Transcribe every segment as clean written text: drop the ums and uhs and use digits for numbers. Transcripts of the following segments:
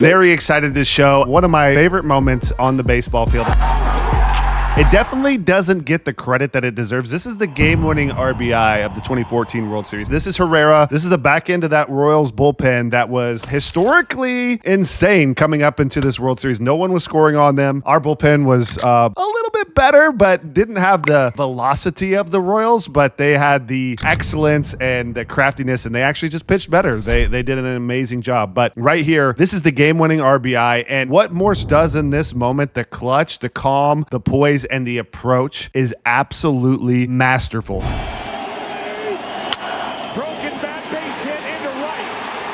Very excited to show one of my favorite moments on the baseball field. It definitely doesn't get the credit that it deserves. This is the game-winning RBI of the 2014 World Series. This is Herrera. This is the back end of that Royals bullpen that was historically insane coming up into this World Series. No one was scoring on them. Our bullpen was a little bit better, but didn't have the velocity of the Royals, but they had the excellence and the craftiness, and they actually just pitched better. They did an amazing job. But right here, this is the game-winning RBI, and what Morse does in this moment, the clutch, the calm, the poise, and the approach is absolutely masterful. Broken bat, base hit into right.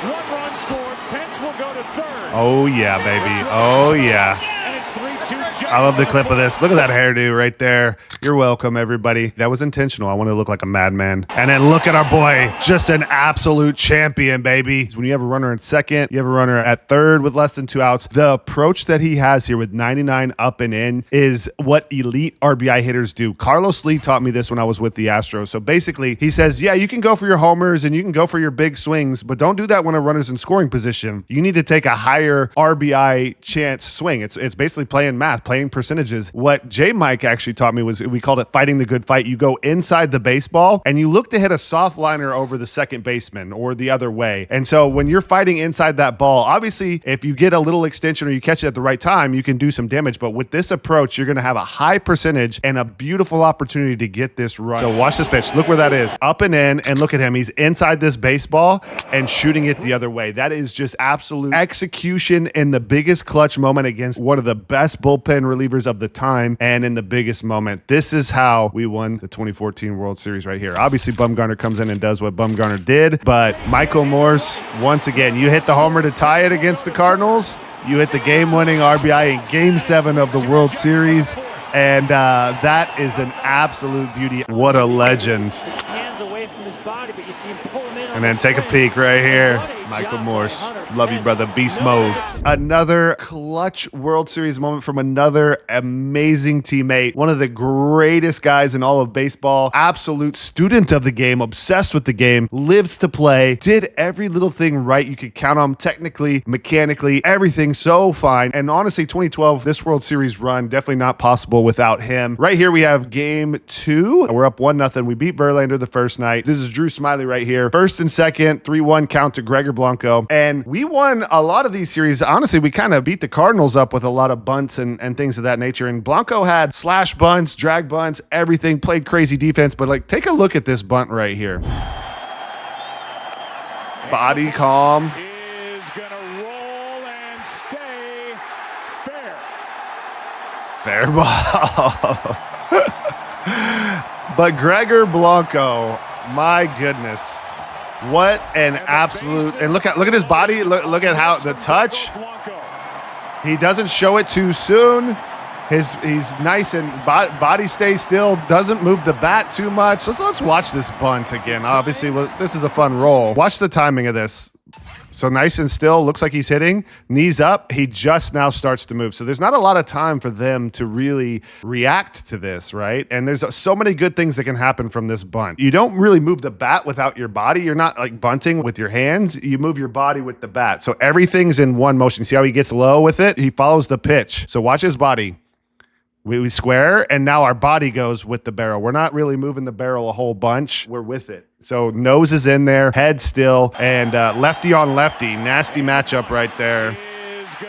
1 run scores. Pence will go to third. Oh yeah, baby. Oh yeah. And it's 3-2. I love the clip of this. Look at that hairdo right there. You're welcome, everybody. That was intentional. I want to look like a madman. And then look at our boy. Just an absolute champion, baby. When you have a runner at second, you have a runner at third with less than 2 outs. The approach that he has here with 99 up and in is what elite RBI hitters do. Carlos Lee taught me this when I was with the Astros. So basically, he says, yeah, you can go for your homers and you can go for your big swings, but don't do that when a runner's in scoring position. You need to take a higher RBI chance swing. It's basically playing math, playing percentages. What J. Mike actually taught me was we called it fighting the good fight. You go inside the baseball and you look to hit a soft liner over the second baseman or the other way. And so when you're fighting inside that ball, obviously if you get a little extension or you catch it at the right time, you can do some damage. But with this approach, you're going to have a high percentage and a beautiful opportunity to get this run. So watch this pitch. Look where that is. Up and in, and look at him. He's inside this baseball and shooting it the other way. That is just absolute execution in the biggest clutch moment against one of the best bullpen relievers of the time and in the biggest moment. This is how we won the 2014 World Series right here. Obviously, Bumgarner comes in and does what Bumgarner did, but Michael Morse, once again, you hit the homer to tie it against the Cardinals. You hit the game-winning RBI in Game 7 of the World Series, and that is an absolute beauty. What a legend. His hands away from his body, but you see him pull him in. And then take a peek right here. Michael Morse. Love you, brother. Beast mode. Another clutch World Series moment from another amazing teammate. One of the greatest guys in all of baseball. Absolute student of the game. Obsessed with the game. Lives to play. Did every little thing right. You could count on him technically, mechanically. Everything so fine. And honestly, 2012, this World Series run, definitely not possible without him. Right here, we have Game 2. We're up 1-0. We beat Verlander the first night. This is Drew Smiley right here. First and second, 3-1 count to Gregor Blanco. And we won a lot of these series. Honestly, we kind of beat the Cardinals up with a lot of bunts and things of that nature. And Blanco had slash bunts, drag bunts, everything, played crazy defense. But like, take a look at this bunt right here. Body calm. Is going to roll and stay fair. Fair ball. But Gregor Blanco, my goodness. What an absolute, and look at his body. Look at how the touch. He doesn't show it too soon. He's nice and body stays still, doesn't move the bat too much. Let's watch this bunt again. Obviously, this is a fun roll. Watch the timing of this. So nice and still, looks like he's hitting, knees up, he just now starts to move. So there's not a lot of time for them to really react to this, right? And there's so many good things that can happen from this bunt. You don't really move the bat without your body. You're not like bunting with your hands. You move your body with the bat. So everything's in one motion. See how he gets low with it? He follows the pitch. So watch his body. We square, and now our body goes with the barrel. We're not really moving the barrel a whole bunch. We're with it. So nose is in there, head still, and lefty on lefty. Nasty matchup right there.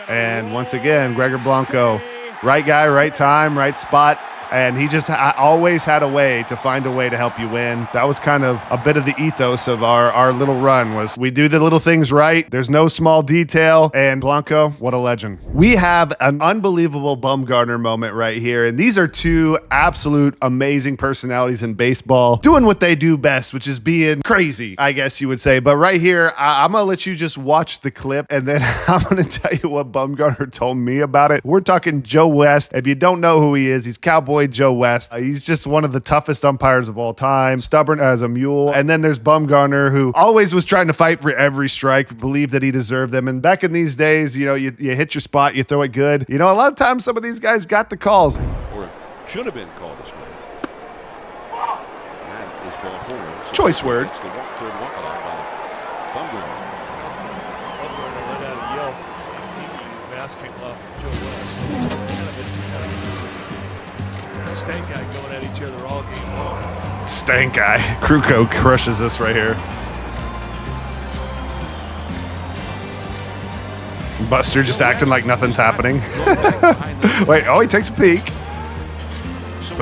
And once again, Gregor Blanco, right guy, right time, right spot. And he just always had a way to find a way to help you win. That was kind of a bit of the ethos of our little run was we do the little things right. There's no small detail. And Blanco, what a legend. We have an unbelievable Bumgarner moment right here. And these are two absolute amazing personalities in baseball doing what they do best, which is being crazy, I guess you would say. But right here, I'm going to let you just watch the clip. And then I'm going to tell you what Bumgarner told me about it. We're talking Joe West. If you don't know who he is, he's Cowboy Joe West. He's just one of the toughest umpires of all time, stubborn as a mule. And then there's Bumgarner, who always was trying to fight for every strike, believed that he deserved them. And back in these days, you hit your spot, you throw it good. A lot of times some of these guys got the calls. Or it should have been called this way. That is ball forward. So choice word. The third walk by Bumgarner. Bumgarner let out a yelp. He mask came off Joe West. It's kind of a stank guy going at each other all game long. Stank guy. Kruko crushes this right here. Buster just acting like nothing's happening. Wait, oh, he takes a peek. He's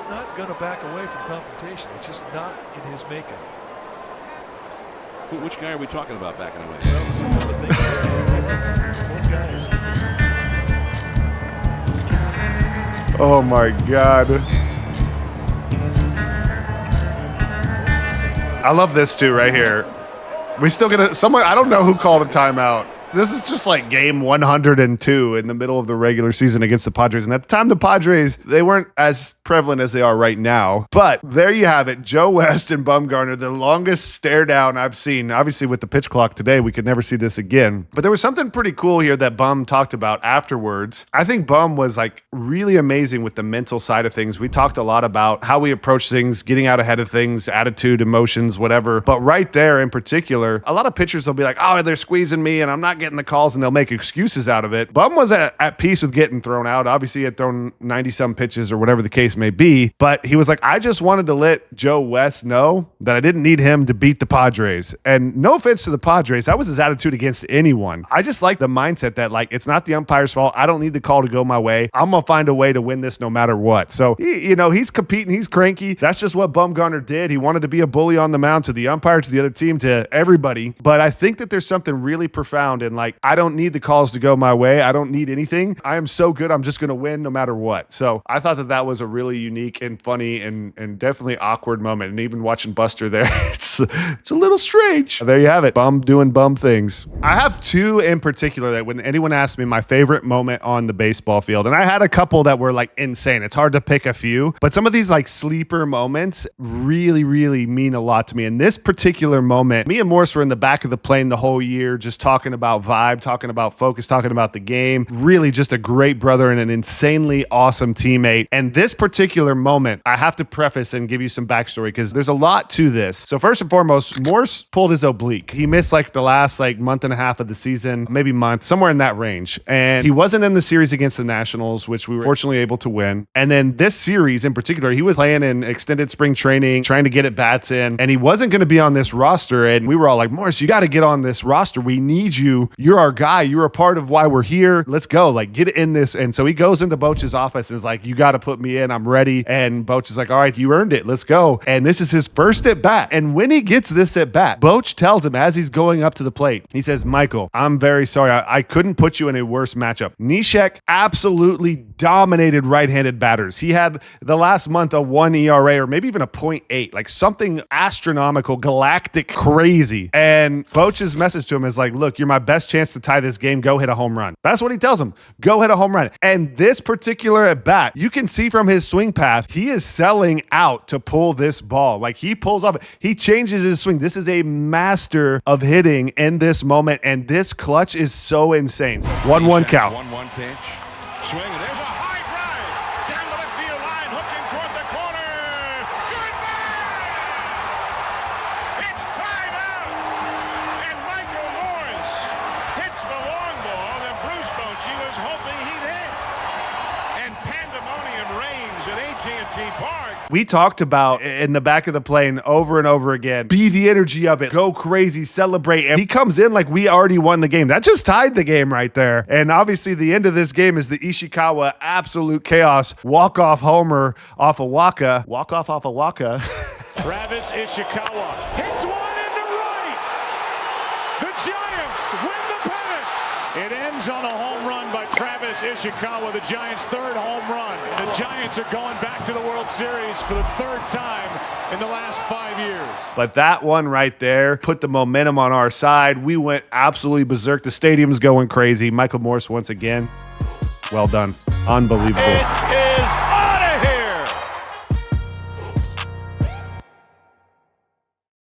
not going to back away from confrontation. It's just not in his makeup. Which guy are we talking about backing away? Both guys. Oh my God. I love this too right here. We still get someone, I don't know who called a timeout. This is just like game 102 in the middle of the regular season against the Padres. And at the time, the Padres, they weren't as prevalent as they are right now. But there you have it. Joe West and Bumgarner, the longest stare down I've seen. Obviously, with the pitch clock today, we could never see this again. But there was something pretty cool here that Bum talked about afterwards. I think Bum was like really amazing with the mental side of things. We talked a lot about how we approach things, getting out ahead of things, attitude, emotions, whatever. But right there in particular, a lot of pitchers will be like, oh, they're squeezing me and I'm not getting the calls, and they'll make excuses out of it. Bum was at peace with getting thrown out. Obviously, he had thrown 90-some pitches or whatever the case may be, but he was like, I just wanted to let Joe West know that I didn't need him to beat the Padres. And no offense to the Padres, that was his attitude against anyone. I just like the mindset that, like, it's not the umpire's fault. I don't need the call to go my way. I'm going to find a way to win this no matter what. So, he's competing. He's cranky. That's just what Bumgarner did. He wanted to be a bully on the mound to the umpire, to the other team, to everybody. But I think that there's something really profound in, like, I don't need the calls to go my way. I don't need anything. I am so good. I'm just going to win no matter what. So I thought that was a really unique and funny and definitely awkward moment. And even watching Buster there, it's a little strange. There you have it. Bum doing bum things. I have two in particular that when anyone asks me my favorite moment on the baseball field, and I had a couple that were like insane. It's hard to pick a few, but some of these like sleeper moments really, really mean a lot to me. In this particular moment, me and Morse were in the back of the plane the whole year, just talking about vibe, talking about focus, talking about the game. Really just a great brother and an insanely awesome teammate. And this particular moment, I have to preface and give you some backstory because there's a lot to this. So first and foremost, Morse pulled his oblique. He missed like the last like month and a half of the season, maybe month, somewhere in that range. And he wasn't in the series against the Nationals, which we were fortunately able to win. And then this series in particular, he was playing in extended spring training, trying to get at bats in, and he wasn't going to be on this roster. And we were all like, Morse, you got to get on this roster. We need you. You're our guy. You're a part of why we're here. Let's go. Like, get in this. And so he goes into Boch's office and is like, you got to put me in. I'm ready. And Boch is like, all right, you earned it. Let's go. And this is his first at bat. And when he gets this at bat, Boch tells him as he's going up to the plate, he says, Michael, I'm very sorry. I couldn't put you in a worse matchup. Neshek absolutely dominated right-handed batters. He had the last month a 1 ERA or maybe even a 0.8, like something astronomical, galactic, crazy. And Boch's message to him is like, look, you're my best chance to tie this game. Go hit a home run. That's what he tells him. Go hit a home run. And this particular at bat, you can see from his swing path, he is selling out to pull this ball. Like he pulls off, he changes his swing. This is a master of hitting in this moment. And this clutch is so insane. 1-1 count. 1-1 pitch. Swing, and there's a high drive down the left field line, hooking toward the corner. Goodbye! It's tied out, and Michael Morse hits the long ball that Bruce Bochy was hoping he'd hit. And pandemonium reigns at AT&T Park. We talked about in the back of the plane over and over again, be the energy of it, go crazy, celebrate. And he comes in like we already won the game. That just tied the game right there. And obviously the end of this game is the Ishikawa absolute chaos walk-off homer off of Waka. Walk-off off of Waka. Travis Ishikawa hits one into right. The Giants win the pennant. It ends on a home run by Travis Ishikawa, the Giants' third home run. The Giants are going back to the World Series for the third time in the last 5 years. But that one right there put the momentum on our side. We went absolutely berserk. The stadium's going crazy. Michael Morse once again. Well done. Unbelievable.